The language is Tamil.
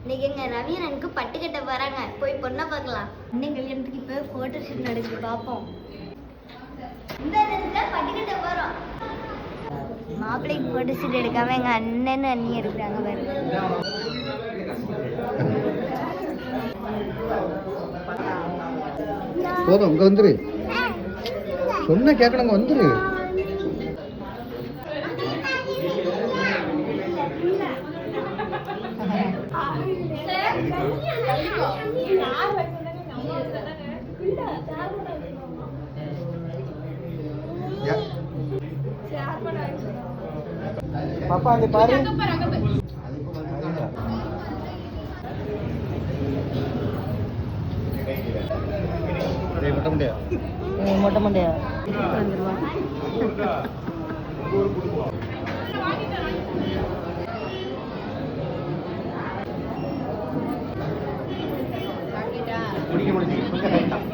இன்னைக்கு எங்க ரவியரனுக்கு பட்டு கட்ட போறாங்க, போய் பொண்ணை பார்க்கலாம். இன்னும் கல்யாணத்துக்கு இப்போ போட்டோ ஷூட் நடக்குது, பார்ப்போம். இந்த நேரத்துல பட்டு கட்ட போறோம். மாப்பிள்ளைக்கு போட்டோ ஷூட் எடுக்காம எங்க அண்ணன் அண்ணி எடுக்கிறாங்க பாரு. போதும், இங்க வந்துரு. சொன்ன கேட்கணுங்க, வந்துரு. பாப்பா அங்க பாரு. மொட்டை மண்டையா? மொட்டை மண்டையா? குடிக்க முடிஞ்சு